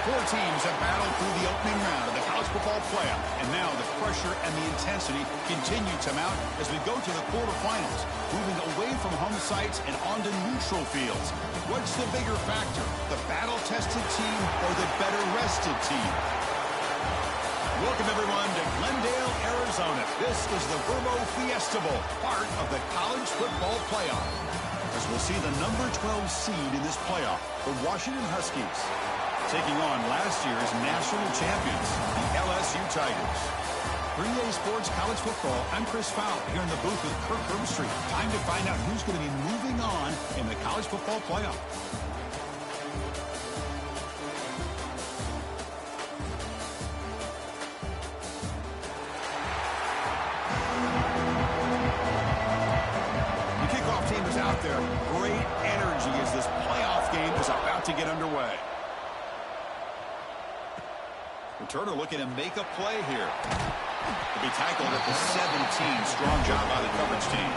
Four teams have battled through the opening round of the college football playoff, and now the pressure and the intensity continue to mount as we go to the quarterfinals, moving away from home sites and onto neutral fields. What's the bigger factor, the battle-tested team or the better-rested team? Welcome, everyone, to Glendale, Arizona. This is the Verbo Fiesta Bowl, part of the college football playoff, as we'll see the number 12 seed in this playoff, the Washington Huskies, taking on last year's national champions, the LSU Tigers. For EA Sports College Football, I'm Chris Fowler here in the booth with Kirk Herbstreit. Time to find out who's going to be moving on in the college football playoff. The kickoff team is out there. Great energy as this playoff game is about to get underway. Returner looking to make a play here. To be tackled at the 17. Strong job by the coverage team.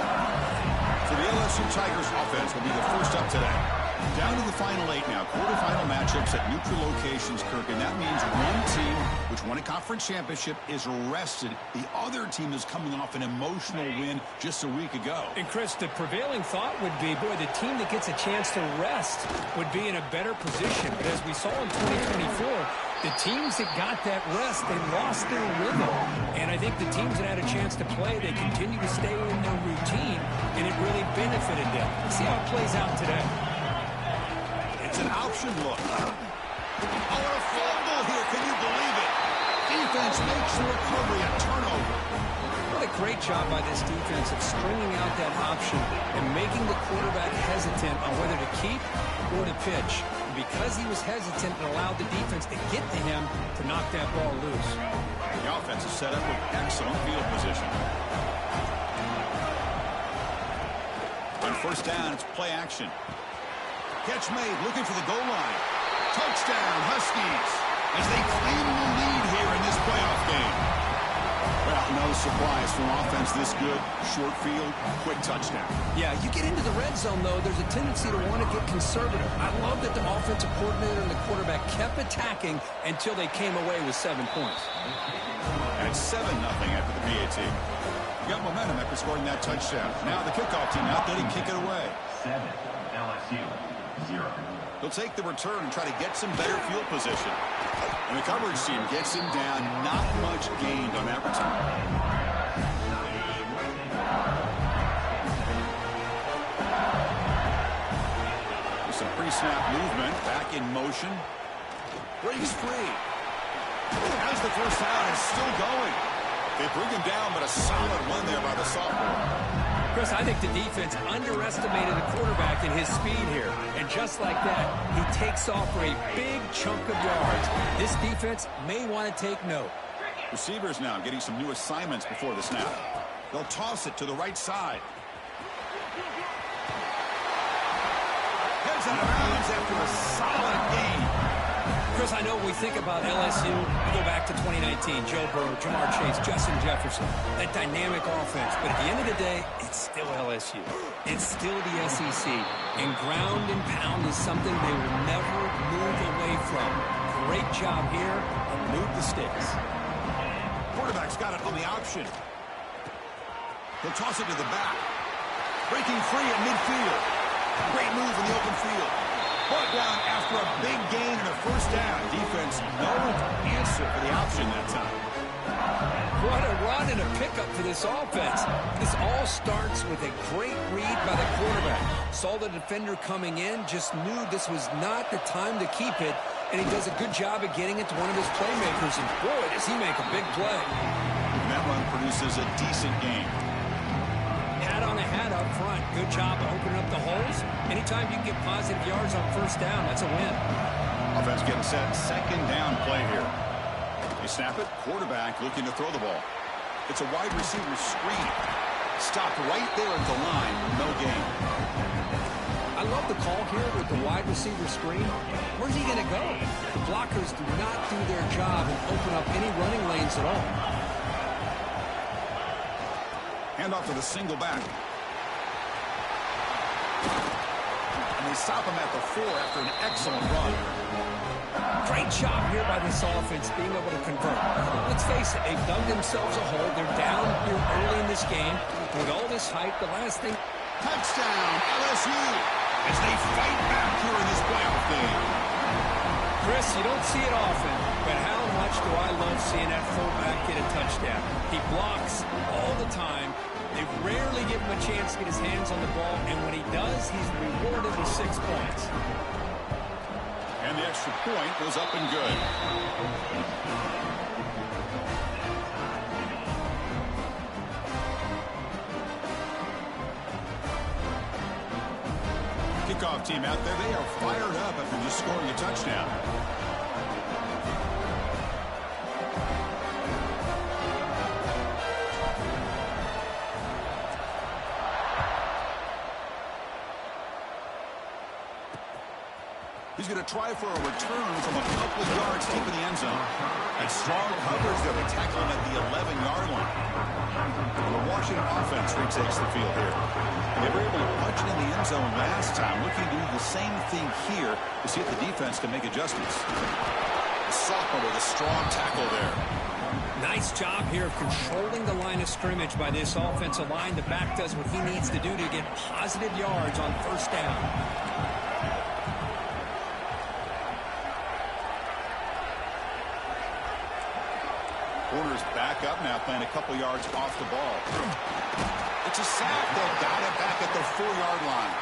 So the LSU Tigers offense will be the first up today. Down to the final 8 now. Quarterfinal matchups at neutral locations, Kirk. And that means one team, which won a conference championship, is rested. The other team is coming off an emotional win just a week ago. And, Chris, the prevailing thought would be, boy, the team that gets a chance to rest would be in a better position. But as we saw in 2024, the teams that got that rest, they lost their rhythm. And I think the teams that had a chance to play, they continue to stay in their routine, and it really benefited them. Let's see how it plays out today. It's an option look. Oh, a fumble here. Can you believe it? Defense makes the recovery a turnover. What a great job by this defense of stringing out that option and making the quarterback hesitant on whether to keep or to pitch. And because he was hesitant, it allowed the defense to get to him to knock that ball loose. The offense is set up with excellent field position. On first down, it's play action. Catch made, looking for the goal line. Touchdown, Huskies, as they claim the lead here in this playoff game. Well, no surprise from offense this good. Short field, quick touchdown. Yeah, you get into the red zone, though, there's a tendency to want to get conservative. I love that the offensive coordinator and the quarterback kept attacking until they came away with 7 points. And it's 7-0 after the PAT. You got momentum after scoring that touchdown. Now the kickoff team out there to kick it away. 7, LSU. 0. They'll take the return and try to get some better field position. And the coverage team gets him down. Not much gained on that return. With some pre-snap movement. Back in motion. Breaks free. As the first down is still going. They bring him down, but a solid one there by the sophomore. Chris, I think the defense underestimated the quarterback and his speed here. And just like that, he takes off for a big chunk of yards. This defense may want to take note. Receivers now getting some new assignments before the snap. They'll toss it to the right side. Heads out of bounds after a solid game. Chris, I know when we think about LSU, we go back to 2019, Joe Burrow, Jamar Chase, Justin Jefferson, that dynamic offense. But at the end of the day, it's still LSU. It's still the SEC. And ground and pound is something they will never move away from. Great job here and move the sticks. Quarterback's got it on the option. He'll toss it to the back. Breaking free at midfield. Great move in the open field. Brought down after a big gain and a first down. Defense, no answer for the option that time. What a run and a pickup for this offense. This all starts with a great read by the quarterback. Saw the defender coming in, just knew this was not the time to keep it, and he does a good job of getting it to one of his playmakers, and boy, does he make a big play. And that run produces a decent game. Hat on a hat up front. Good job of opening up the holes. Anytime you can get positive yards on first down, that's a win. Offense getting set. Second down play here. They snap it. Quarterback looking to throw the ball. It's a wide receiver screen. Stopped right there at the line. No gain. I love the call here with the wide receiver screen. Where's he going to go? The blockers do not do their job and open up any running lanes at all. Hand off to the single back. And they stop him at the 4 after an excellent run. Great job here by this offense being able to convert. Let's face it, they've dug themselves a hole. They're down here early in this game. With all this hype, the last thing... Touchdown, LSU, as they fight back here in this playoff game. Chris, you don't see it often, but how much do I love seeing that fullback get a touchdown? He blocks all the time. They rarely give him a chance to get his hands on the ball, and when he does, he's rewarded with 6 points. And the extra point goes up and good. Kickoff team out there, they are fired up after just scoring a touchdown. He's going to try for a return from a couple of yards deep in the end zone. And strong coverage there to tackle him at the 11-yard line. The Washington offense retakes the field here. They were able to punch it in the end zone last time. Looking to do the same thing here to see if the defense can make adjustments. The sophomore with a strong tackle there. Nice job here of controlling the line of scrimmage by this offensive line. The back does what he needs to do to get positive yards on first down. Corner's back up now, playing a couple yards off the ball. It's a sack. They'll got it back at the 4-yard line.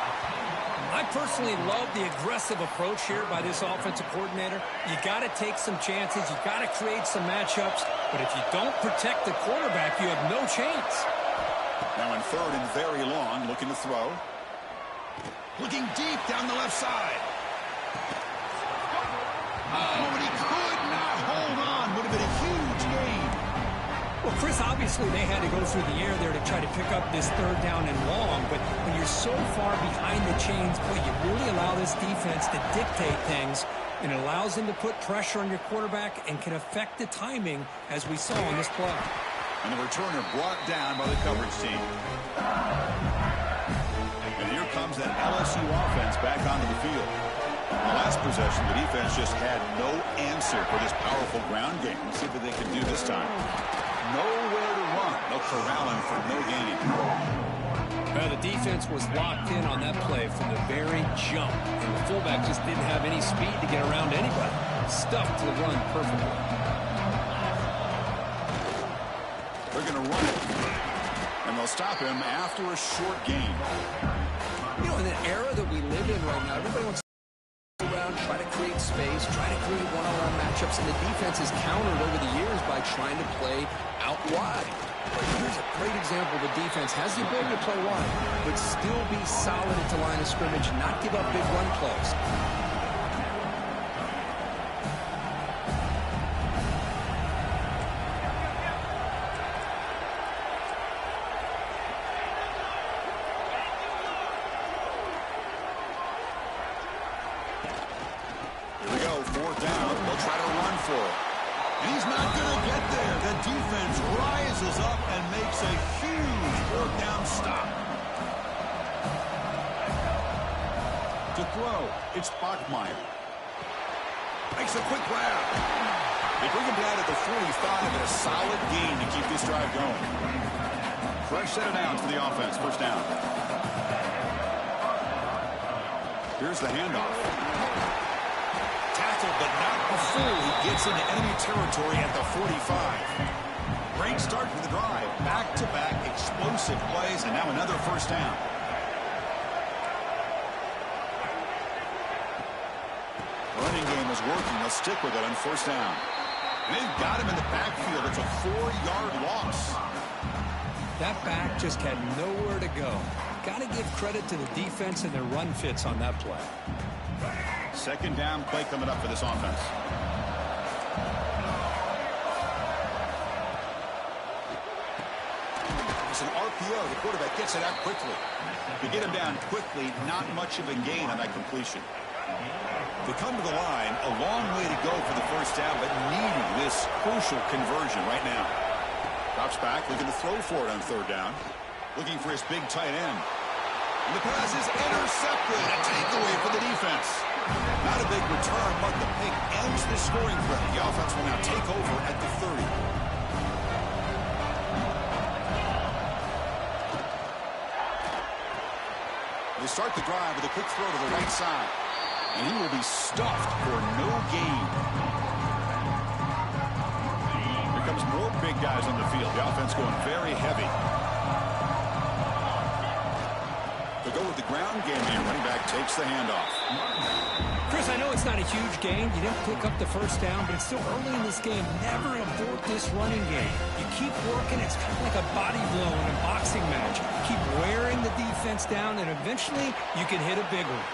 I personally love the aggressive approach here by this offensive coordinator. You got to take some chances. You got to create some matchups. But if you don't protect the quarterback, you have no chance. Now in third and very long, looking to throw. Looking deep down the left side. Oh, and he could not hold on. Would have been a huge gain. Well, Chris, obviously they had to go through the air there to try to pick up this third down and long, but when you're so far behind the chains, boy, you really allow this defense to dictate things, and it allows them to put pressure on your quarterback and can affect the timing, as we saw on this play. And the returner brought down by the coverage team. And here comes that LSU offense back onto the field. The last possession, the defense just had no answer for this powerful ground game. Let's see what they can do this time. Nowhere to run. No corralling for no gain. The defense was locked in on that play from the very jump. And the fullback just didn't have any speed to get around anybody. Stuffed the run perfectly. They're going to run it. And they'll stop him after a short gain. You know, in the era that we live in right now, everybody wants around, try to create space, try to create one-on-one matchups, and the defense has countered over the years by trying to play out wide. But here's a great example. The defense has the ability to play wide, but still be solid at the line of scrimmage and not give up big run plays. It's Bachmeyer. Makes a quick grab. They bring him down at the 45 and a solid gain to keep this drive going. Fresh set of downs for the offense. First down. Here's the handoff. Tackled, but not before he gets into enemy territory at the 45. Great start for the drive. Back-to-back explosive plays, and now another first down. Running game is working. They'll stick with it on first down. And they've got him in the backfield. It's a 4-yard loss. That back just had nowhere to go. Got to give credit to the defense and their run fits on that play. Second down play coming up for this offense. It's an RPO. The quarterback gets it out quickly. To get him down quickly, not much of a gain on that completion. They come to the line, a long way to go for the first down, but needing this crucial conversion right now. Drops back, looking to throw for it on third down. Looking for his big tight end. And the pass is intercepted. A takeaway for the defense. Not a big return, but the pick ends the scoring threat. The offense will now take over at the 30. They start the drive with a quick throw to the right side. And he will be stuffed for no gain. Here comes more big guys on the field. The offense going very heavy. To go with the ground game here, running back takes the handoff. Chris, I know it's not a huge gain. You didn't pick up the first down, but it's still early in this game. Never abort this running game. You keep working. It's kind of like a body blow in a boxing match. Keep wearing the defense down, and eventually you can hit a big one.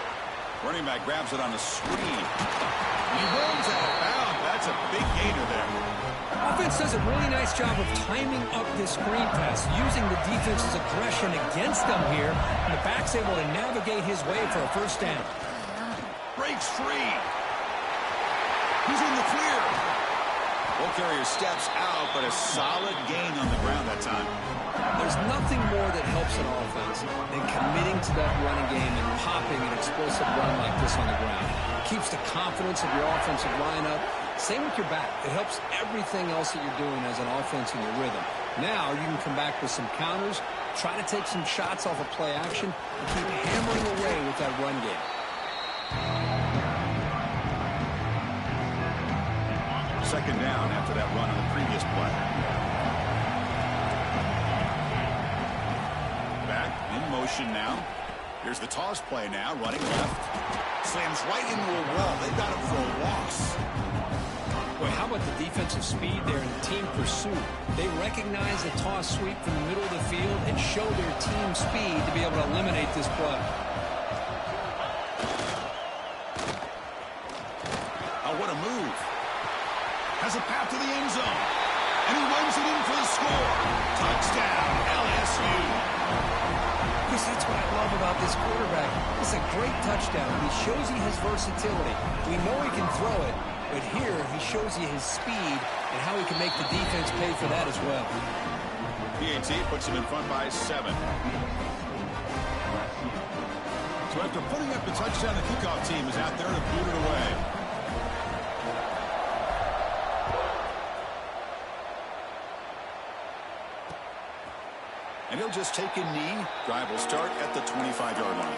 Running back grabs it on the screen. He runs out of bounds. That's a big gainer there. Offense does a really nice job of timing up this screen pass, using the defense's aggression against them here, and the back's able to navigate his way for a first down. Breaks free. He's in the clear. Ball carrier steps out, but a solid gain on the ground that time. There's nothing more that helps an offense than committing to that running game and popping an explosive run like this on the ground. It keeps the confidence of your offensive lineup. Same with your back. It helps everything else that you're doing as an offense in your rhythm. Now you can come back with some counters, try to take some shots off of play action, and keep hammering away with that run game. Second down after that run on the previous play. Back in motion now. Here's the toss play now, running left. Slams right into a wall. They got him for a loss. Boy, how about the defensive speed there in the team pursuit? They recognize the toss sweep from the middle of the field and show their team speed to be able to eliminate this play. Oh, what a move. Has a path to the end zone. And he runs it in for the score. Touchdown, LSU. Chris, that's what I love about this quarterback. It's a great touchdown. He shows you his versatility. We know he can throw it, but here he shows you his speed and how he can make the defense pay for that as well. PAT puts him in front by 7. So after putting up the touchdown, the kickoff team is out there to boot it away. And he'll just take a knee. Drive will start at the 25-yard line.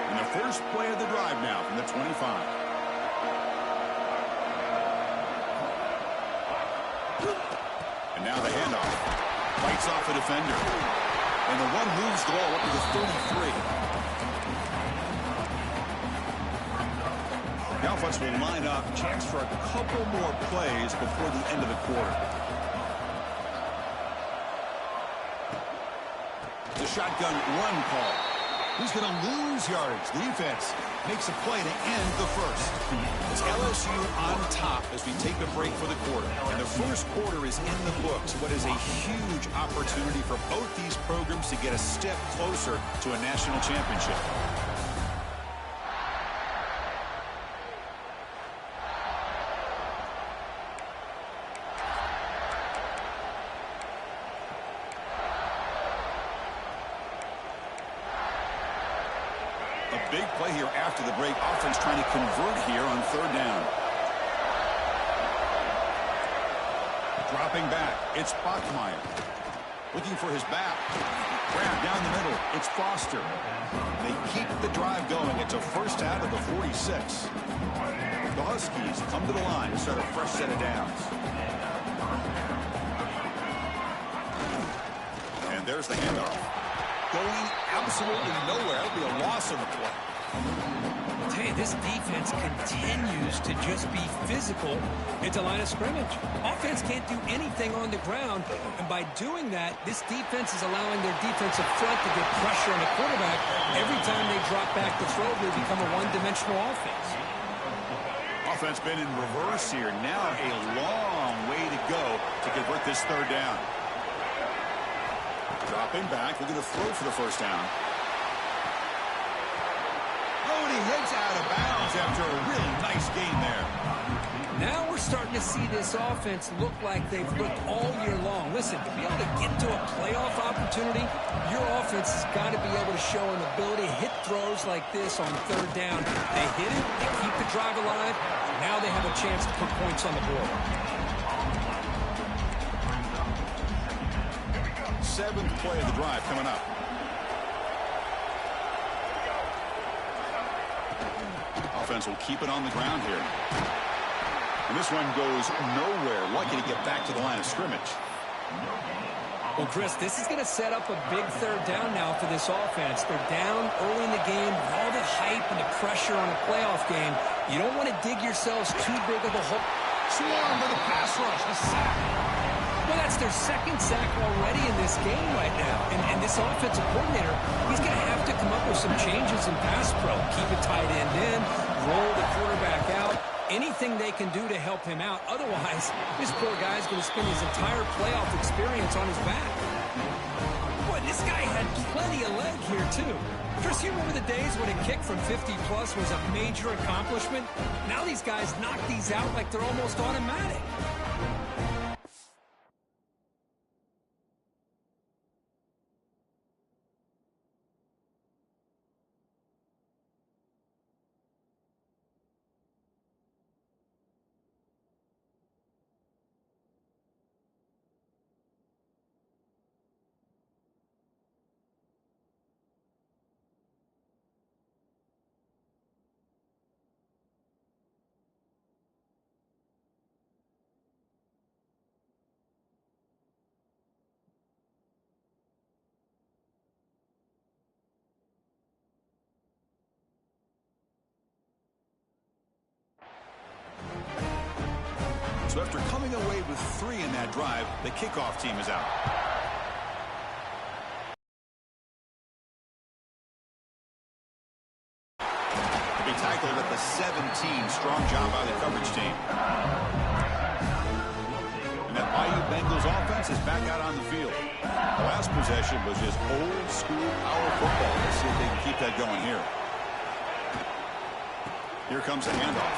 And the first play of the drive now from the 25. And now the handoff. Fights off the defender. And the run moves the ball up to the 33. The offense will line up. Chance for a couple more plays before the end of the quarter. The shotgun run call. Who's going to lose yardage? The defense makes a play to end the first. It's LSU on top as we take a break for the quarter. And the first quarter is in the books. What is a huge opportunity for both these programs to get a step closer to a national championship. Big play here after the break. Offense trying to convert here on third down. Dropping back. It's Bachmeier. Looking for his back. Grab down the middle. It's Foster. They keep the drive going. It's a first out of the 46. The Huskies come to the line to start a fresh set of downs. And there's the handoff. Going absolutely nowhere. That'll be a loss on the play. I'll tell you, this defense continues to just be physical at the line of scrimmage. Offense can't do anything on the ground, and by doing that, this defense is allowing their defensive front to get pressure on the quarterback. Every time they drop back to throw, they become a one-dimensional offense. Offense been in reverse here. Now a long way to go to convert this third down. Dropping back, looking to throw for the first down. Oh, and he heads out of bounds after a really nice gain there. Now we're starting to see this offense look like they've looked all year long. Listen, to be able to get to a playoff opportunity, your offense has got to be able to show an ability to hit throws like this on third down. They hit it, they keep the drive alive. Now they have a chance to put points on the board. Seventh play of the drive coming up. Offense will keep it on the ground here. And this one goes nowhere. Lucky to get back to the line of scrimmage. Well, Chris, this is going to set up a big third down now for this offense. They're down early in the game with all the hype and the pressure on a playoff game. You don't want to dig yourselves too big of a hole. Swarm with a pass rush, a sack. Well, that's their second sack already in this game right now. And this offensive coordinator, he's going to have to come up with some changes in pass pro. Keep a tight end in, roll the quarterback out. Anything they can do to help him out. Otherwise, this poor guy's going to spend his entire playoff experience on his back. Boy, this guy had plenty of leg here, too. Chris, you remember the days when a kick from 50-plus was a major accomplishment? Now these guys knock these out like they're almost automatic. So after coming away with 3 in that drive, the kickoff team is out. To be tackled at the 17. Strong job by the coverage team. And that Bayou Bengals offense is back out on the field. The last possession was just old school power football. Let's see if they can keep that going here. Here comes the handoff.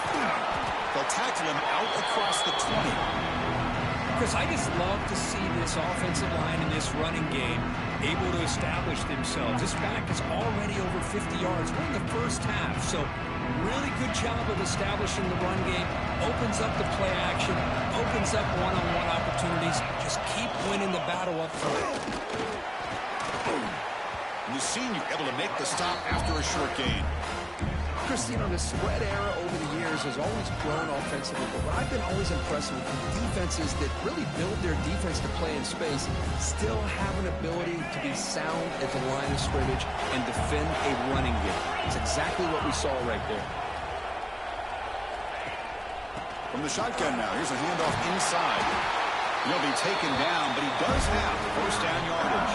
They'll tackle him out across the 20. Chris, I just love to see this offensive line in this running game able to establish themselves. This back is already over 50 yards. We're in the first half, so really good job of establishing the run game. Opens up the play action, opens up one-on-one opportunities. Just keep winning the battle up front. And the senior able to make the stop after a short gain. Chris, you know, the spread era over the years has always grown offensively, but what I've been always impressed with the defenses that really build their defense to play in space still have an ability to be sound at the line of scrimmage and defend a running game. It's exactly what we saw right there. From the shotgun now, here's a handoff inside. He'll be taken down, but he does have first down yardage.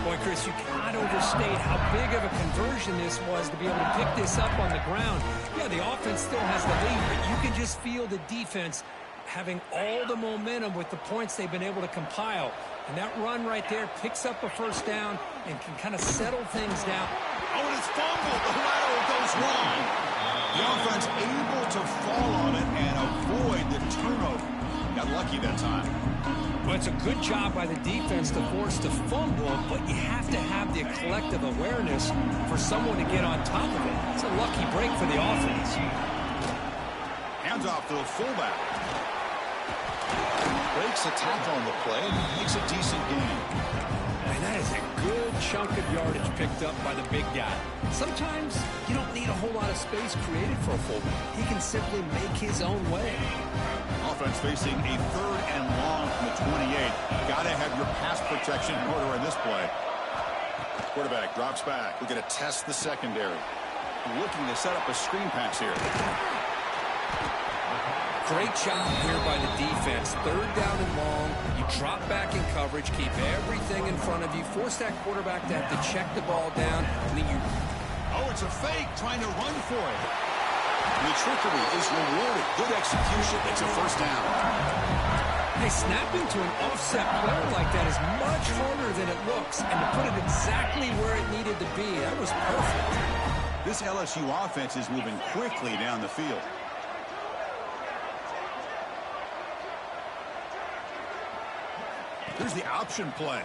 Boy, Chris, you cannot overstate how big of a conversion this was to be able to pick this up on the ground. Yeah, the offense still has the lead, but you can just feel the defense having all the momentum with the points they've been able to compile. And that run right there picks up a first down and can kind of settle things down. Oh, and it's fumbled. The lateral goes wrong. The offense able to fall on it and avoid the turnover. Got lucky that time. Well, it's a good job by the defense to force the fumble, but you have to have the collective awareness for someone to get on top of it. It's a lucky break for the offense. Hands off to the fullback. Breaks a tackle on the play, makes a decent gain. And that is a good chunk of yardage picked up by the big guy. Sometimes you don't need a whole lot of space created for a fullback. He can simply make his own way. Offense facing a 3rd and long from the 28. Got to have your pass protection in order in this play. Quarterback drops back. We're going to test the secondary. Looking to set up a screen pass here. Great job here by the defense. 3rd down and long. You drop back in coverage, keep everything in front of you, force that quarterback to have to check the ball down, and then you... Oh, it's a fake, trying to run for it. The trickery is rewarded. Good execution. It's a first down. Hey, snapping to an offset player like that is much harder than it looks, and to put it exactly where it needed to be, that was perfect. This LSU offense is moving quickly down the field. Here's the option play.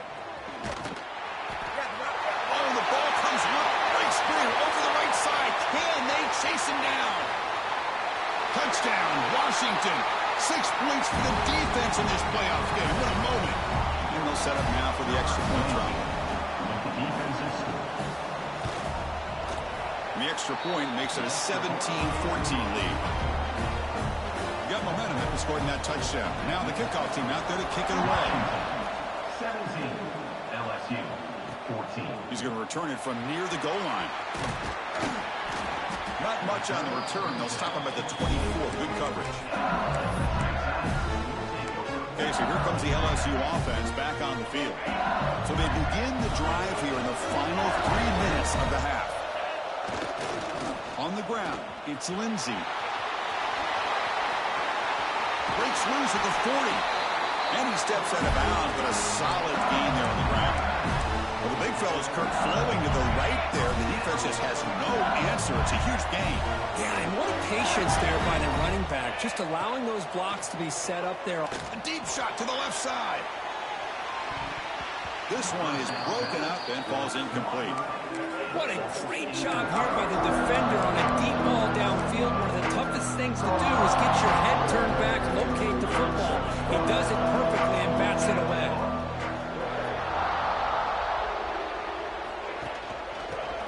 Oh, the ball comes right through over the right side. Can they chase him down? Touchdown, Washington. 6 points for the defense in this playoff game. What a moment. And they'll set up now for the extra point try. The extra point makes it a 17-14 lead. Got momentum after scoring that touchdown. Now the kickoff team out there to kick it away. 17, LSU, 14. He's going to return it from near the goal line. Not much on the return. They'll stop him at the 24. Good coverage. Okay, so here comes the LSU offense back on the field. So they begin the drive here in the final 3 minutes of the half. On the ground, it's Lindsey. Breaks loose at the 40. And he steps out of bounds, but a solid gain there on the ground. Well, the big fella's Kirk flowing to the right there. The defense just has no answer. It's a huge gain. Yeah, and what a patience there by the running back. Just allowing those blocks to be set up there. A deep shot to the left side. This one is broken up and falls incomplete. What a great job here by the defender on a deep ball downfield. One of the toughest things to do is get your head turned back, locate the football. He does it perfectly and bats it away.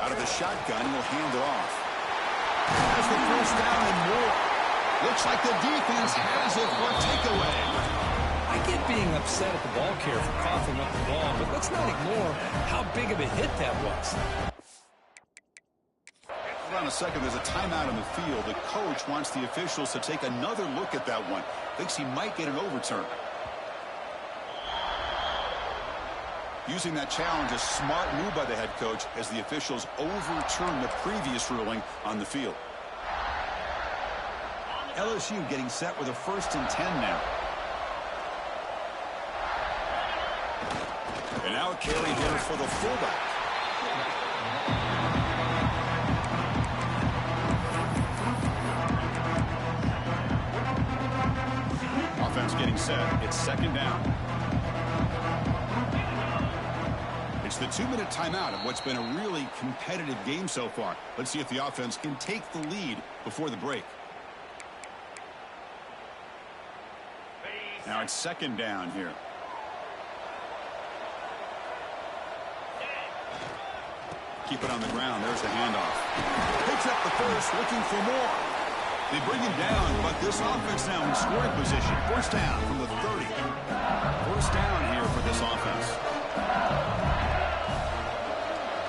Out of the shotgun, he'll hand it off. Has the first down and more. Looks like the defense has it for a takeaway. I get being upset at the ball carrier for coughing up the ball, but let's not ignore how big of a hit that was. Hold on a second. There's a timeout on the field. The coach wants the officials to take another look at that one. Thinks he might get an overturn. Using that challenge, a smart move by the head coach as the officials overturn the previous ruling on the field. LSU getting set with a 1st and 10 now. And now a carry here for the fullback. Offense getting set. It's 2nd down. It's the 2-minute timeout of what's been a really competitive game so far. Let's see if the offense can take the lead before the break. Now it's 2nd down here. Keep it on the ground. There's the handoff. Picks up the first, looking for more. They bring him down, but this offense now in scoring position. 1st down from the 30. 1st down here for this offense.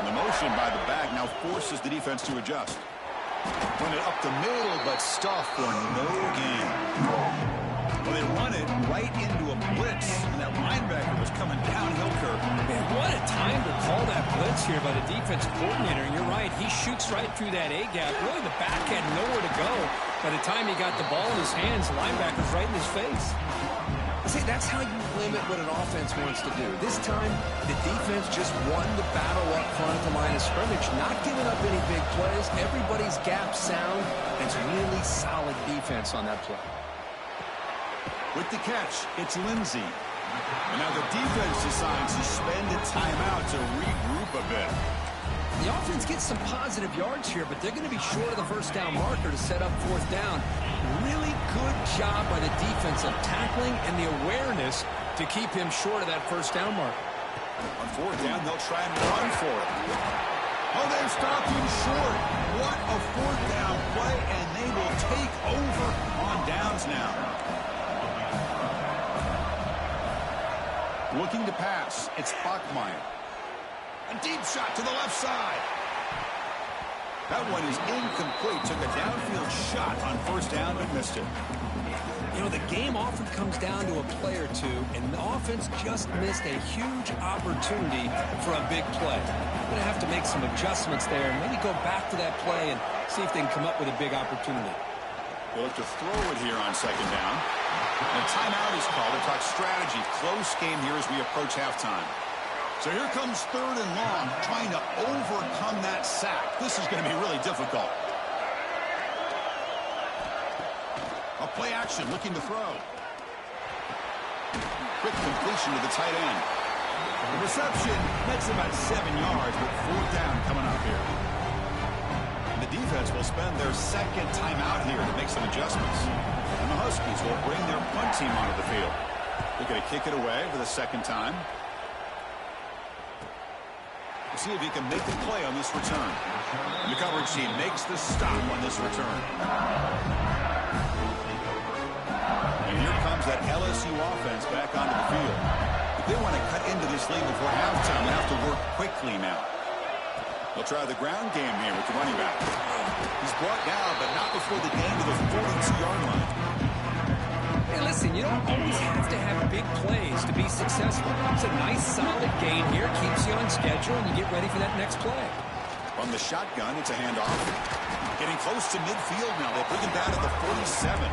The motion by the back now forces the defense to adjust. Run it up the middle, but stuff for no gain. Well, they run it right into a blitz, and that linebacker was coming downhill curve. Man, what a time to call that blitz here by the defensive coordinator. And you're right, he shoots right through that A-gap. Really, the back had nowhere to go. By the time he got the ball in his hands, the linebacker's right in his face. See, that's how you limit what an offense wants to do. This time, the defense just won the battle up front at the line of scrimmage, not giving up any big plays. Everybody's gap sound. It's really solid defense on that play. With the catch, it's Lindsey. And now the defense decides to spend a timeout to regroup a bit. The offense gets some positive yards here, but they're going to be short of the 1st down marker to set up 4th down. Really good job by the defense of tackling and the awareness to keep him short of that 1st down marker. On 4th down, they'll try and run for it. Oh, they've stopped him short. What a 4th down play, and they will take over on downs now. Looking to pass, it's Bachmeier. A deep shot to the left side. That one is incomplete. Took a downfield shot on 1st down, but missed it. You know, the game often comes down to a play or two, and the offense just missed a huge opportunity for a big play. They're going to have to make some adjustments there and maybe go back to that play and see if they can come up with a big opportunity. They'll look to throw it here on 2nd down. And a timeout is called to talk strategy. Close game here as we approach halftime. So here comes 3rd and long, trying to overcome that sack. This is going to be really difficult. A play action, looking to throw. quick completion to the tight end. The reception makes about 7 yards, but 4th down coming up here. The defense will spend their second timeout here to make some adjustments. And the Huskies will bring their punt team onto the field. They're going to kick it away for the second time. We'll see if he can make the play on this return. And the coverage team makes the stop on this return. And here comes that LSU offense back onto the field. If they want to cut into this lead before halftime, they have to work quickly now. They'll try the ground game here with the running back. He's brought down, but not before the gain to the 42-yard line. Hey, listen, you don't always have to have big plays to be successful. It's a nice, solid gain here. Keeps you on schedule, and you get ready for that next play. From the shotgun, it's a handoff. Getting close to midfield now. They bring him down to the 47.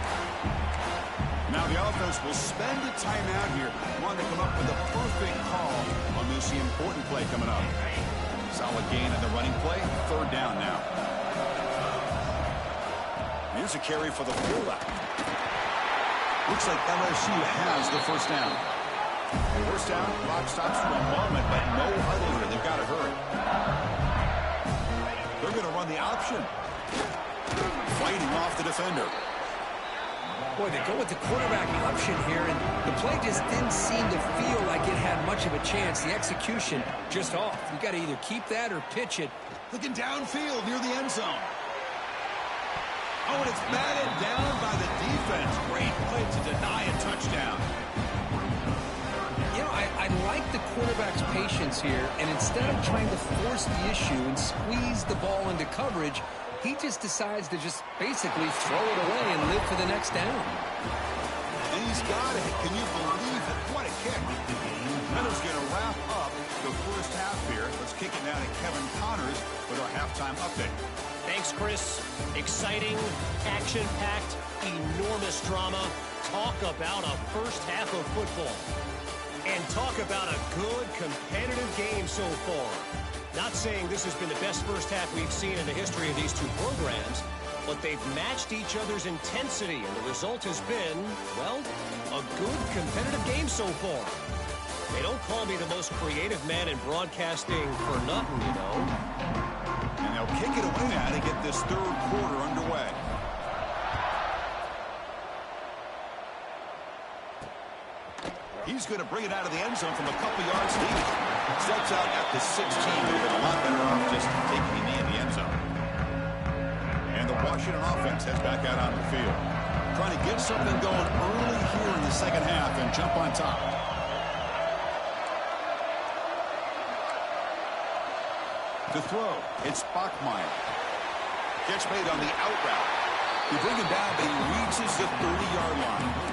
Now the offense will spend a timeout here. Want to come up with a perfect call on this important play coming up. Solid gain on the running play. 3rd down now. Here's a carry for the fullback. Looks like LSU has the 1st down. 1st down, clock stops for a moment, but no huddle here. They've got to hurry. They're going to run the option. Fighting off the defender. Boy, they go with the quarterback option here, and the play just didn't seem to feel like it had much of a chance. The execution just off. You got to either keep that or pitch it. Looking downfield near the end zone. Oh, and it's batted down by the defense. Great play to deny a touchdown. You know, I like the quarterback's patience here, and instead of trying to force the issue and squeeze the ball into coverage, he just decides to just basically throw it away and live for the next down. And he's got it. Can you believe it? What a kick. That is going to wrap up the first half here. Let's kick it now to Kevin Connors with our halftime update. Thanks, Chris. Exciting, action-packed, enormous drama. Talk about a first half of football. And talk about a good, competitive game so far. Not saying this has been the best first half we've seen in the history of these two programs, but they've matched each other's intensity, and the result has been, well, a good, competitive game so far. They don't call me the most creative man in broadcasting for nothing, you know. And they'll kick it away now to get this 3rd quarter underway. He's going to bring it out of the end zone from a couple yards deep. Steps out at the 16. They've been a lot better off just taking a knee in the end zone. And the Washington offense heads back out onto the field. Trying to get something going early here in the second half and jump on top. To throw, it's Bachmeier. Catch made on the out route. You bring him down, but he reaches the 30-yard line.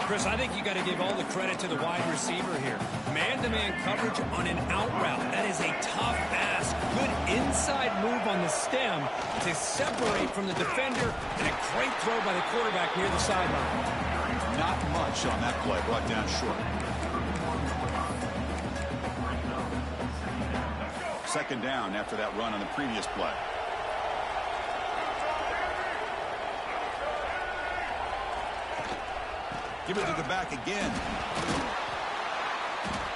Chris, I think you got to give all the credit to the wide receiver here. Man-to-man coverage on an out route. That is a tough ask. Good inside move on the stem to separate from the defender, and a great throw by the quarterback near the sideline. Not much on that play, brought down short. 2nd down after that run on the previous play. Give it to the back again.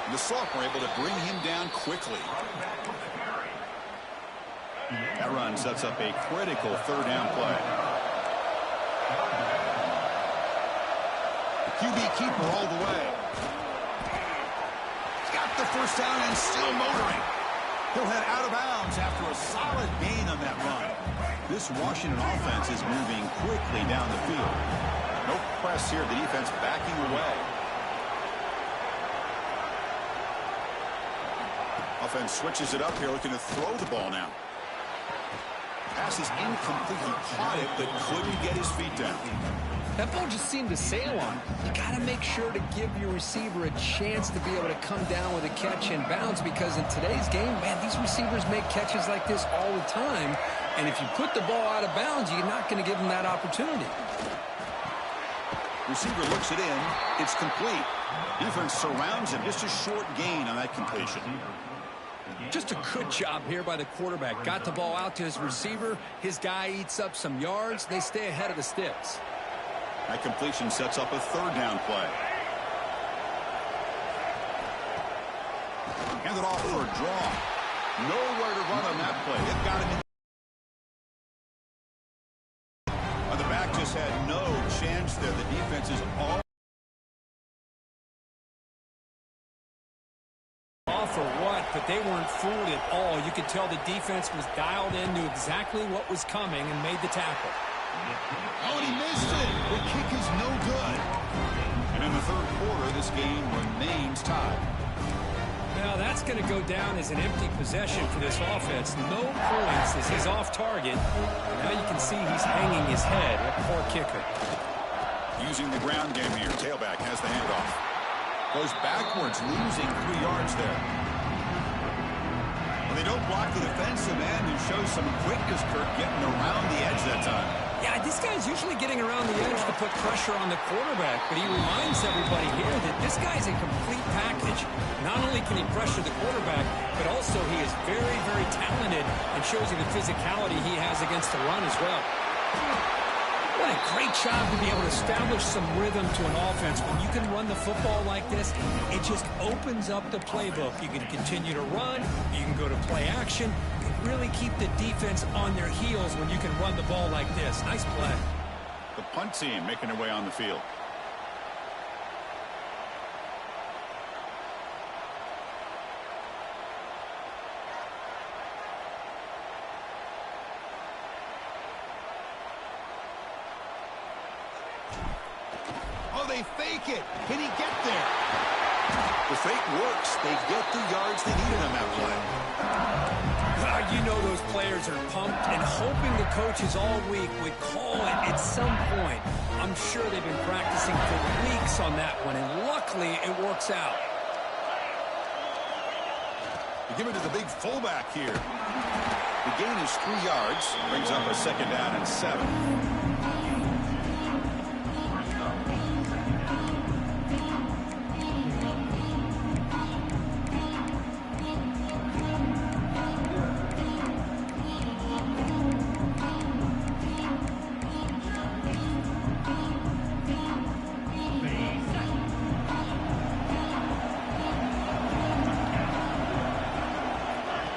And the sophomore able to bring him down quickly. That run sets up a critical 3rd down play. QB keeper all the way. Got the 1st down and still motoring. He'll head out of bounds after a solid gain on that run. This Washington offense is moving quickly down the field. No press here. The defense backing away. Offense switches it up here, looking to throw the ball now. Pass is incomplete. He caught it, but couldn't get his feet down. That ball just seemed to sail on. You got to make sure to give your receiver a chance to be able to come down with a catch in bounds, because in today's game, man, these receivers make catches like this all the time. And if you put the ball out of bounds, you're not going to give them that opportunity. Receiver looks it in. It's complete. Defense surrounds him. Just a short gain on that completion. Just a good job here by the quarterback. Got the ball out to his receiver. His guy eats up some yards. They stay ahead of the sticks. That completion sets up a 3rd down play. Hand it off for a draw. Nowhere to run on that play. They've got him in. The back just had no chance there. The defense is all off or what, but they weren't fooled at all. You could tell the defense was dialed in, knew exactly what was coming, and made the tackle. Oh, and he missed it. The kick is no good. And in the third quarter, this game remains tied. Now, that's going to go down as an empty possession for this offense. No points as he's off target. Now you can see he's hanging his head. That poor kicker. Using the ground game here. Tailback has the handoff. Goes backwards, losing 3 yards there. Well, they don't block the defensive end and show some quickness, Kirk, getting around the edge that time. Yeah, this guy's usually getting around the edge to put pressure on the quarterback, but he reminds everybody here that this guy's a complete package. Not only can he pressure the quarterback, but also he is very, very talented and shows you the physicality he has against the run as well. What a great job to be able to establish some rhythm to an offense. When you can run the football like this, it just opens up the playbook. You can continue to run. You can go to play action. You can really keep the defense on their heels when you can run the ball like this. Nice play. The punt team making their way on the field. They fake it. Can he get there? The fake works. They get the yards they needed on that play. You know those players are pumped and hoping the coaches all week would call it at some point. I'm sure they've been practicing for weeks on that one, and luckily it works out. You give it to the big fullback here. The gain is 3 yards. Brings up a 2nd down and 7.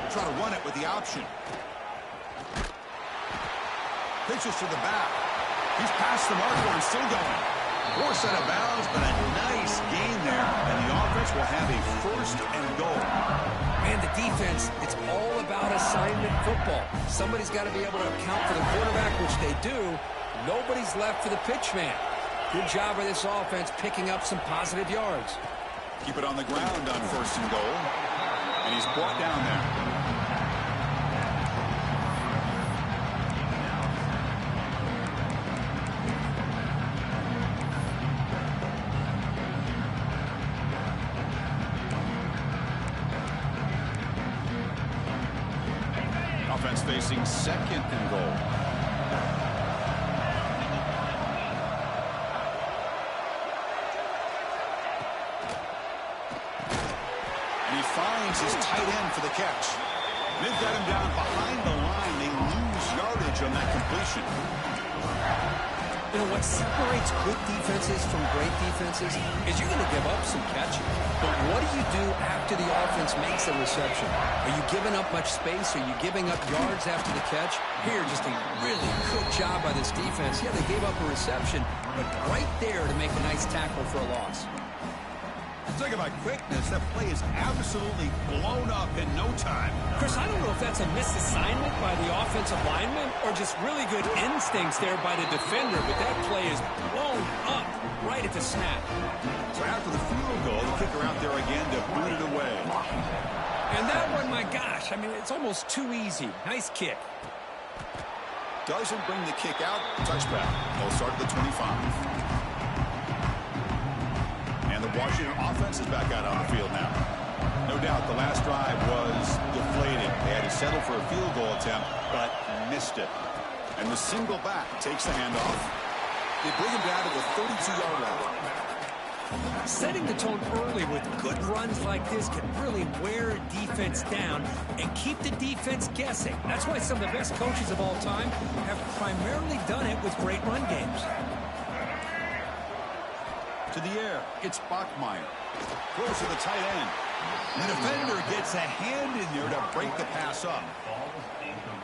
Try to run it with the option. Pitches to the back. He's past the marker and still going. Forced out of bounds, but a nice gain there. And the offense will have a 1st and goal. Man, the defense, it's all about assignment football. Somebody's got to be able to account for the quarterback, which they do. Nobody's left for the pitch man. Good job by this offense picking up some positive yards. Keep it on the ground on 1st and goal. And he's brought down there. Offense facing 2nd and goal. And he finds his tight end for the catch. They've got him down behind the line. They lose yardage on that completion. You know, what separates good defenses from great defenses is you're going to give up some catching. But what do you do after the offense makes a reception? Are you giving up much space? Are you giving up yards after the catch? Here, just a really good job by this defense. Yeah, they gave up a reception, but right there to make a nice tackle for a loss. Talk about quickness. That play is absolutely blown up in no time. Chris, I don't know if that's a misassignment by the offensive lineman or just really good instincts there by the defender, but that play is blown up right at the snap. So after the field goal, the kicker out there again to boot it away. And that one, my gosh, I mean, it's almost too easy. Nice kick. Doesn't bring the kick out. Touchback. They'll start at the 25. And the Washington offense is back out on the field now. No doubt the last drive was deflating. They had to settle for a field goal attempt, but missed it. And the single back takes the handoff. They bring him down to the 32-yard line. Setting the tone early with good runs like this can really wear a defense down and keep the defense guessing. That's why some of the best coaches of all time have primarily done it with great run games. To the air, it's Bachmeier. Throws to the tight end. The defender gets a hand in there to break the pass up.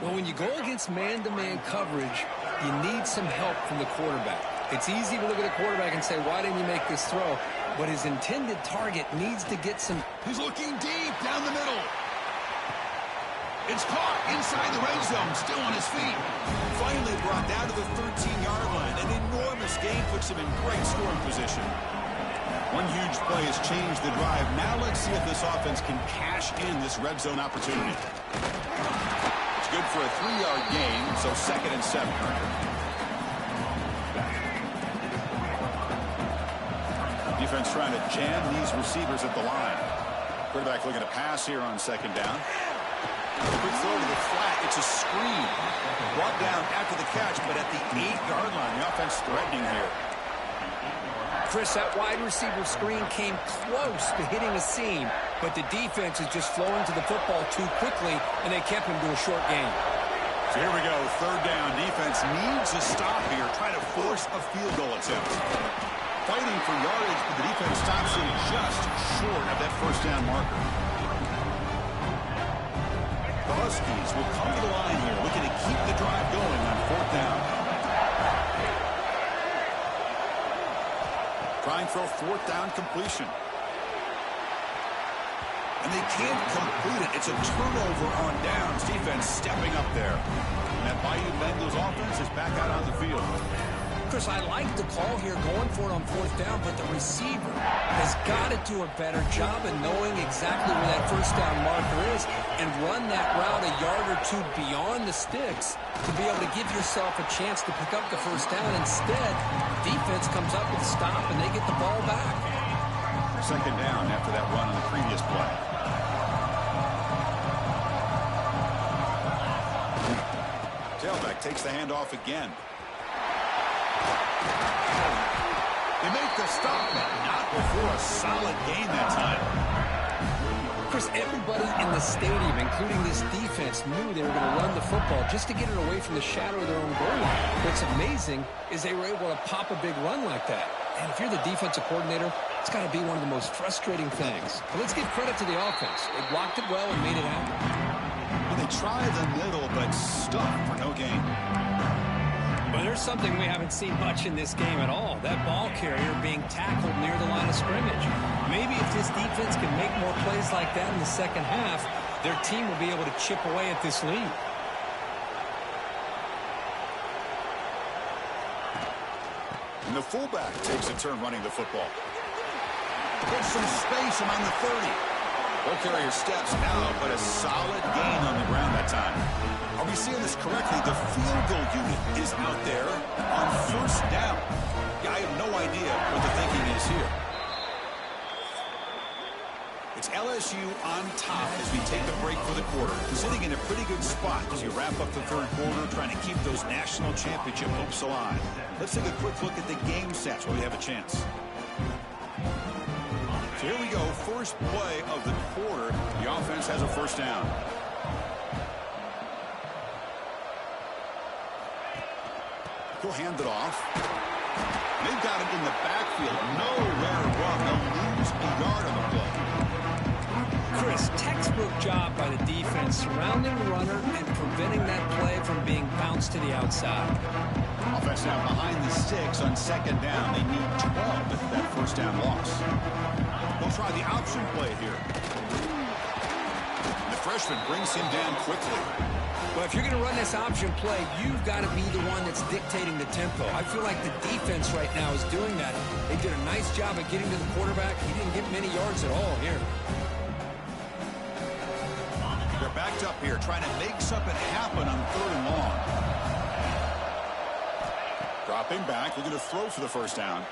Well, when you go against man-to-man coverage, you need some help from the quarterback. It's easy to look at a quarterback and say, why didn't you make this throw? But his intended target needs to get some... He's looking deep down the middle. It's caught inside the red zone, still on his feet. Finally brought down to the 13-yard line. An enormous gain puts him in great scoring position. One huge play has changed the drive. Now let's see if this offense can cash in this red zone opportunity. It's good for a 3-yard gain, so 2nd and 7. Defense trying to jam these receivers at the line. Quarterback looking to pass here on 2nd down. Quick throw to the flat. It's a screen. Brought down after the catch, but at the 8-yard line. The offense threatening here. Chris, that wide receiver screen came close to hitting a seam, but the defense is just flowing to the football too quickly, and they kept him to a short gain. So here we go. 3rd down. Defense needs a stop here. Trying to force a field goal attempt. Fighting for yardage, but the defense stops him just short of that 1st down marker. The Huskies will come to the line here, looking to keep the drive going on 4th down. Trying for a 4th down completion. And they can't complete it. It's a turnover on downs. Defense stepping up there. And that Bayou Bengals offense is back out on the field. Chris, I like the call here going for it on 4th down, but the receiver has got to do a better job of knowing exactly where that 1st down marker is and run that route a yard or two beyond the sticks to be able to give yourself a chance to pick up the 1st down. Instead, defense comes up with a stop and they get the ball back. 2nd down after that run on the previous play. Tailback takes the handoff again. They make the stop, but not before a solid gain that time. Chris, everybody in the stadium, including this defense, knew they were going to run the football just to get it away from the shadow of their own goal line. What's amazing is they were able to pop a big run like that. And if you're the defensive coordinator, it's got to be one of the most frustrating things. But let's give credit to the offense. They blocked it well and made it happen. Well, they try the middle, but stuck for no gain. But there's something we haven't seen much in this game at all. That ball carrier being tackled near the line of scrimmage. Maybe if this defense can make more plays like that in the 2nd half, their team will be able to chip away at this lead. And the fullback takes a turn running the football. There's some space among the 30. Ball carrier steps out, but a solid gain on the ground that time. Are we seeing this correctly? The field goal unit is out there on 1st down. Yeah, I have no idea what the thinking is here. It's LSU on top as we take the break for the quarter. Sitting in a pretty good spot as you wrap up the 3rd quarter, trying to keep those national championship hopes alive. Let's take a quick look at the game stats while we have a chance. So here we go. First play of the quarter. The offense has a 1st down. He'll hand it off. They've got it in the backfield. Nowhere wrong. They'll lose a yard on the play. Chris, textbook job by the defense surrounding the runner and preventing that play from being bounced to the outside. Offense now behind the 6 on 2nd down. They need 12 with that 1st down loss. They'll try the option play here. The freshman brings him down quickly. Well, if you're going to run this option play, you've got to be the one that's dictating the tempo. I feel like the defense right now is doing that. They did a nice job of getting to the quarterback. He didn't get many yards at all here. They're backed up here, trying to make something happen on 3rd and long. Dropping back, looking to throw for the 1st down.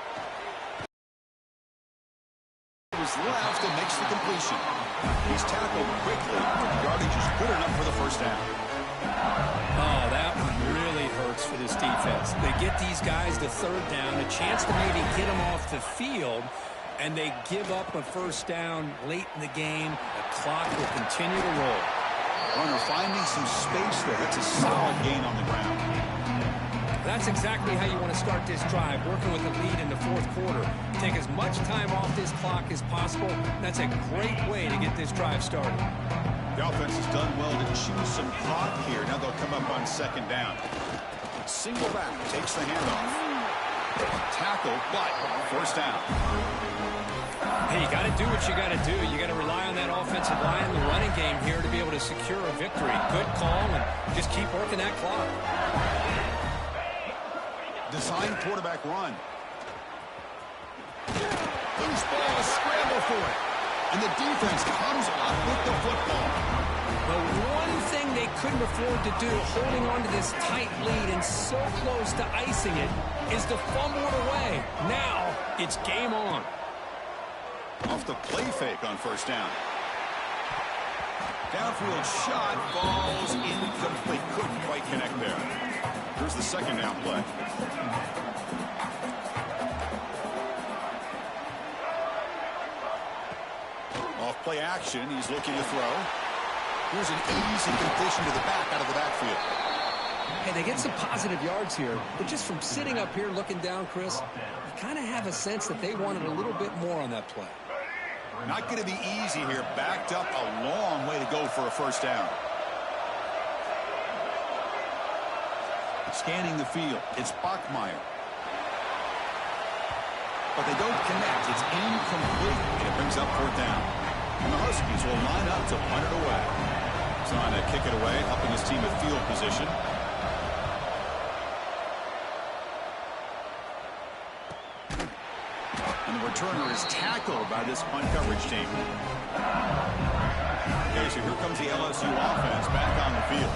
He was left and makes the completion. He's tackled quickly. Yardage is good enough for the 1st down. Oh, that one really hurts for this defense. They get these guys to 3rd down, a chance to maybe get them off the field, and they give up a 1st down late in the game. The clock will continue to roll. Runner finding some space there. That's a solid gain on the ground. That's exactly how you want to start this drive, working with the lead in the fourth quarter. Take as much time off this clock as possible. That's a great way to get this drive started. The offense has done well to choose some clock here. Now they'll come up on second down. Single back, takes the handoff. Tackle, but first down. Hey, you got to do what you got to do. You got to rely on that offensive line and the running game here to be able to secure a victory. Good call, and just keep working that clock. Design quarterback run. Loose ball, scramble for it. And the defense comes up with the football. The one thing they couldn't afford to do, holding on to this tight lead and so close to icing it, is to fumble it away. Now, it's game on. Off the play fake on first down. Downfield shot, falls incomplete. Couldn't quite connect there. Here's the second down play. Off play action, he's looking to throw. Here's an easy completion to the back out of the backfield. Hey, they get some positive yards here, but just from sitting up here looking down, Chris, you kind of have a sense that they wanted a little bit more on that play. Not going to be easy here. Backed up a long way to go for a first down. Scanning the field. It's Bachmeier. But they don't connect. It's incomplete. And it brings up fourth down. And the Huskies will line up to punt it away. Trying to kick it away, helping his team at field position. And the returner is tackled by this punt coverage team. Okay, so here comes the LSU offense back on the field.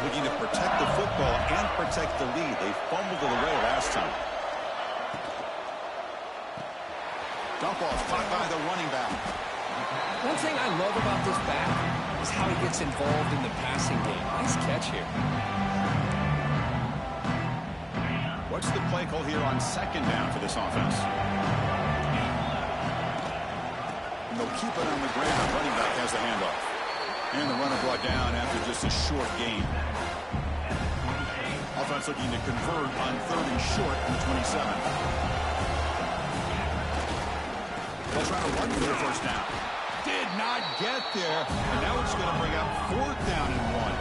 Looking to protect the football and protect the lead. They fumbled it away last time. Dump off caught by the running back. One thing I love about this back is how he gets involved in the passing game. Nice catch here. What's the play call here on second down for this offense? And they'll keep it on the ground. Running back has the handoff. And the runner brought down after just a short gain. Offense looking to convert on third and short in the 27. They'll try to run for the first down. Did not get there. And now it's going to bring up fourth down and 1.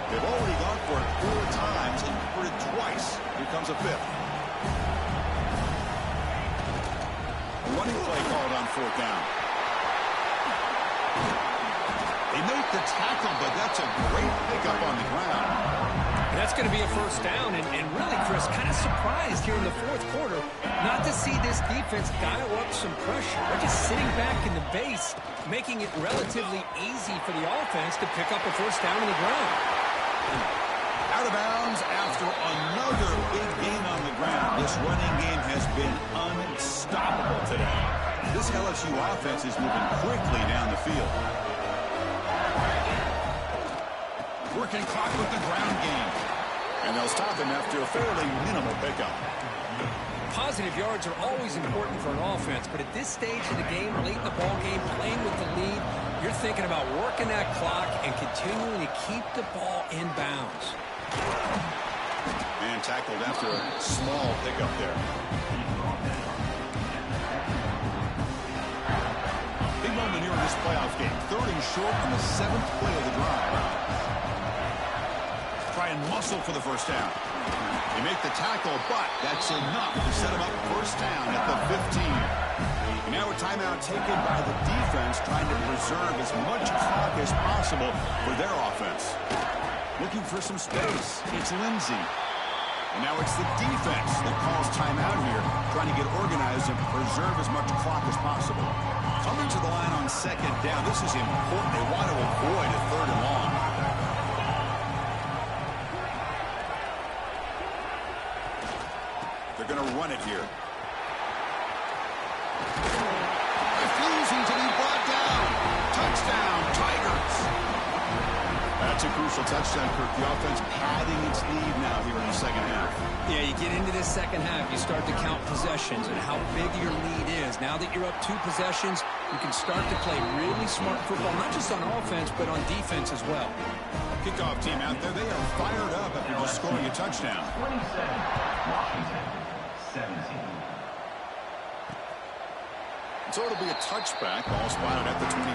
They've already gone for it 4 times and converted twice. Here comes a fifth. A running play called on fourth down. They make the tackle, but that's a great pickup on the ground. And that's going to be a first down. And really, Chris, kind of surprised here in the fourth quarter not to see this defense dial up some pressure. They're just sitting back in the base, making it relatively easy for the offense to pick up a first down on the ground. Out of bounds after another big gain on the ground. This running game has been unstoppable today. This LSU offense is moving quickly down the field. Working clock with the ground game. And they'll stop him after a fairly minimal pickup. Positive yards are always important for an offense, but at this stage of the game, late in the ball game, playing with the lead, you're thinking about working that clock and continuing to keep the ball in bounds. And tackled after a small pickup there. Big moment here in this playoff game. Third and short on the 7th play of the drive. Try and muscle for the first down. They make the tackle, but that's enough to set them up first down at the 15. And now a timeout taken by the defense, trying to preserve as much clock as possible for their offense. Looking for some space. It's Lindsey. And now it's the defense that calls timeout here, trying to get organized and preserve as much clock as possible. Coming to the line on second down. This is important. They want to avoid a third and long. They're going to run it here. Refusing to be brought down. Touchdown, Tigers. That's a crucial touchdown, Kirk. The offense padding its lead now here in the second half. Yeah, you get into this second half, you start to count possessions and how big your lead is. Now that you're up 2 possessions, who can start to play really smart football, not just on offense, but on defense as well. Kickoff team out there, they are fired up after just scoring a touchdown. 27, Washington, 17. So it'll be a touchback, ball spotted at the 25.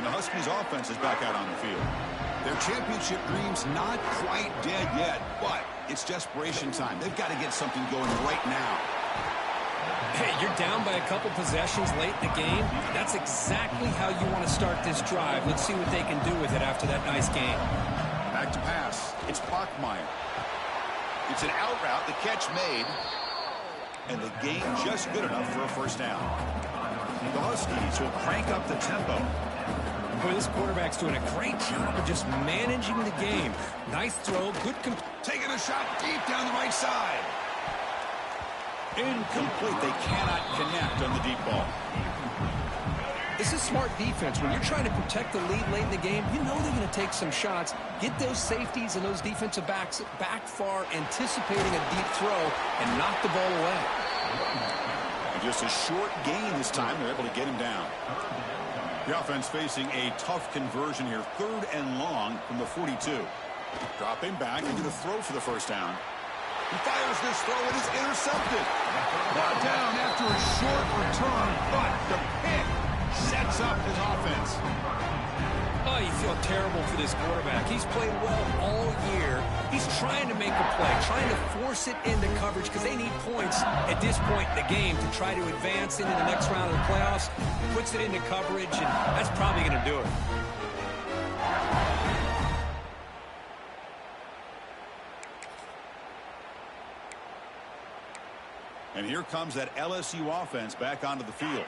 And the Huskies offense is back out on the field. Their championship dream's not quite dead yet, but it's desperation time. They've got to get something going right now. Hey, you're down by a couple possessions late in the game. That's exactly how you want to start this drive. Let's see what they can do with it after that nice game. Back to pass. It's Bachmeyer. It's an out route. The catch made. And the gain just good enough for a first down. The Huskies will crank up the tempo. Boy, this quarterback's doing a great job of just managing the game. Nice throw, good taking a shot deep down the right side. Incomplete. They cannot connect on the deep ball. This is smart defense. When you're trying to protect the lead late in the game, you know they're going to take some shots. Get those safeties and those defensive backs back far, anticipating a deep throw, and knock the ball away. And just a short gain this time. They're able to get him down. The offense facing a tough conversion here. 3rd and long from the 42. Dropping back into the throw for the first down. He fires this throw. It is intercepted. Brought down after a short return, but the pick sets up his offense. Oh, you feel terrible for this quarterback. He's played well all year. He's trying to make a play, trying to force it into coverage because they need points at this point in the game to try to advance into the next round of the playoffs. Puts it into coverage, and that's probably going to do it. And here comes that LSU offense back onto the field.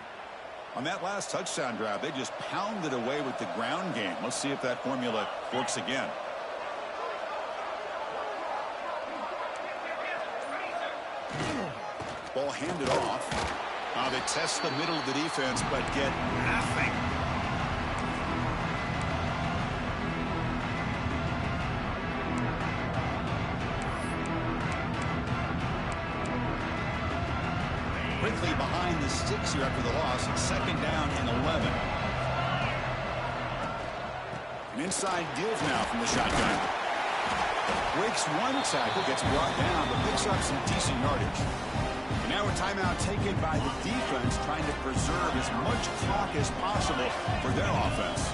On that last touchdown drive, they just pounded away with the ground game. Let's see if that formula works again. Ball handed off. They test the middle of the defense, but get nothing. Quickly behind the sticks here after the loss. 2nd down and 11. An inside give now from the shotgun. Breaks one tackle, gets brought down, but picks up some decent yardage. And now a timeout taken by the defense, trying to preserve as much clock as possible for their offense.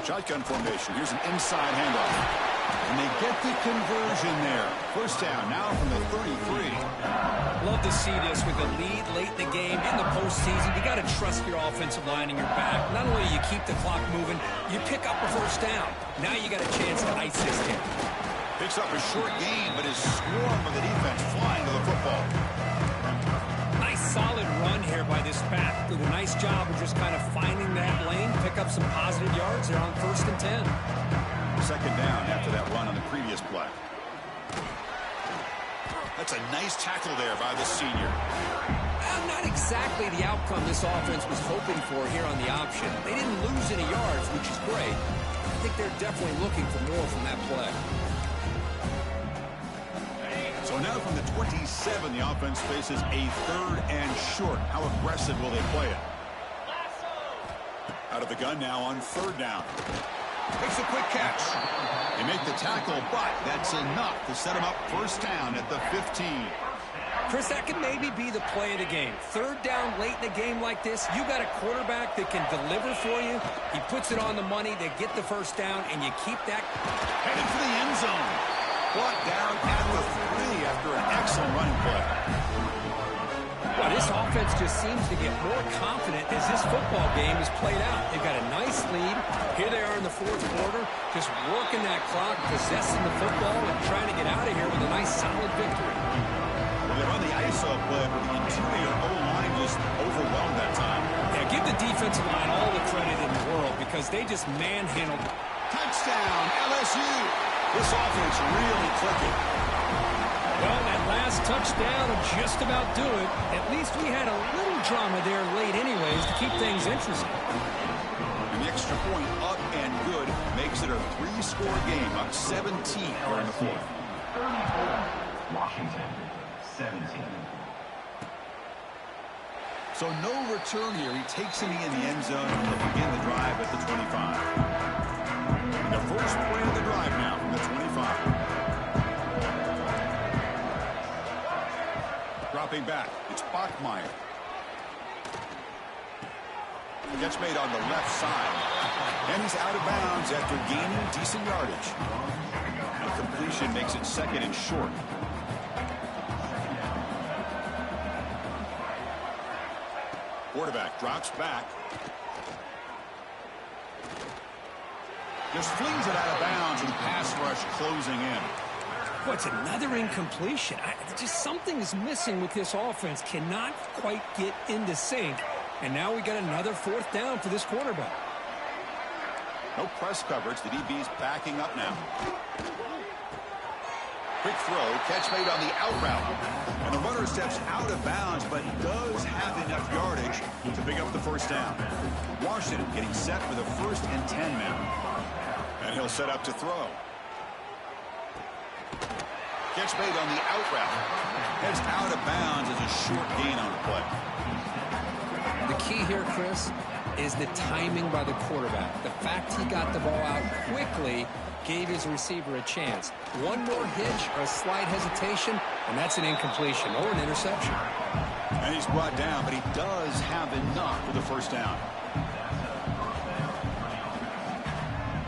Shotgun formation. Here's an inside handoff. And they get the conversion there. First down now from the 33. Love to see this with a lead late in the game. In the postseason, you got to trust your offensive line in your back. Not only do you keep the clock moving, you pick up a first down. Now you got a chance to ice this game. Picks up a short gain, but is swarmed by the defense flying to the football. Nice solid run here by this back. Did a nice job of just kind of finding that lane, pick up some positive yards there on 1st and 10. 2nd down after that run on the previous play. That's a nice tackle there by the senior. Not exactly the outcome this offense was hoping for here on the option. They didn't lose any yards, which is great. I think they're definitely looking for more from that play. So now from the 27, the offense faces a 3rd and short. How aggressive will they play it? Out of the gun now on 3rd down. Makes a quick catch. They make the tackle, but that's enough to set him up first down at the 15. Chris, that can maybe be the play of the game. 3rd down late in a game like this, you got a quarterback that can deliver for you. He puts it on the money. They get the first down, and you keep that. Headed for the end zone. Brought down at the 3 after an excellent running play. Well, this offense just seems to get more confident as this football game is played out. They've got a nice lead. Here they are in the 4th quarter, just working that clock, possessing the football, and trying to get out of here with a nice, solid victory. Well, they're on the ISO play, but the interior O-line just overwhelmed that time. Yeah, give the defensive line all the credit in the world because they just manhandled. Touchdown, LSU. This offense really clicking. Well, that last touchdown will just about do it. At least we had a little drama there late anyways to keep things interesting. And the extra point up and good makes it a 3-score game, up 17 here in the 4th. Washington, 17. So no return here. He takes him in the end zone, and they'll begin the drive at the 25. The first play of the drive now from the 25. Dropping back, it's Bachmeier. The catch made on the left side. And he's out of bounds after gaining decent yardage. A completion makes it second and short. Quarterback drops back. Just flings it out of bounds, and pass rush closing in. What's another incompletion? Just something is missing with this offense. Cannot quite get into sync. And now we got another fourth down for this quarterback. No press coverage. The DB's backing up now. Quick throw, catch made on the out route. And the runner steps out of bounds, but does have enough yardage to pick up the first down. Washington getting set for the 1st and 10 now. And he'll set up to throw. Catch made on the out route. Heads out of bounds as a short gain on the play. The key here, Chris, is the timing by the quarterback. The fact he got the ball out quickly gave his receiver a chance. One more hitch or a slight hesitation, and that's an incompletion or an interception. And he's brought down, but he does have enough for the first down.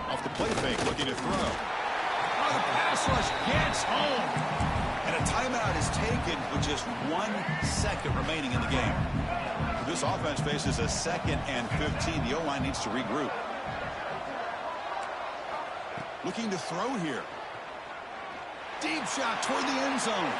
Off the play fake, looking to throw. Oh, the pass rush gets home. And a timeout is taken with just 1 second remaining in the game. This offense faces a 2nd and 15. The O-line needs to regroup. Looking to throw here. Deep shot toward the end zone.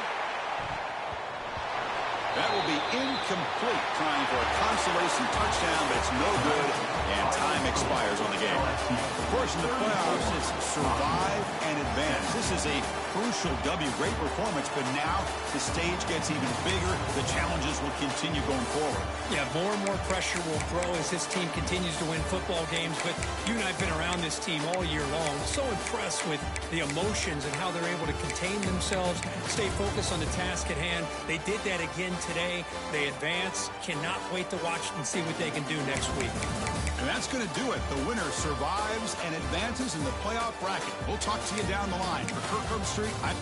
That will be incomplete, trying for a consolation touchdown, but it's no good, and time expires on the game. Of course, in the playoffs, it's survive and advance. This is a crucial W. Great performance, but now the stage gets even bigger. The challenges will continue going forward. Yeah, more and more pressure will grow as this team continues to win football games, but you and I have been around this team all year long. So impressed with the emotions and how they're able to contain themselves, stay focused on the task at hand. They did that again today. They advance. Cannot wait to watch and see what they can do next week. And that's going to do it. The winner survives and advances in the playoff bracket. We'll talk to you down the line. For Kirk Herbstreit, I'm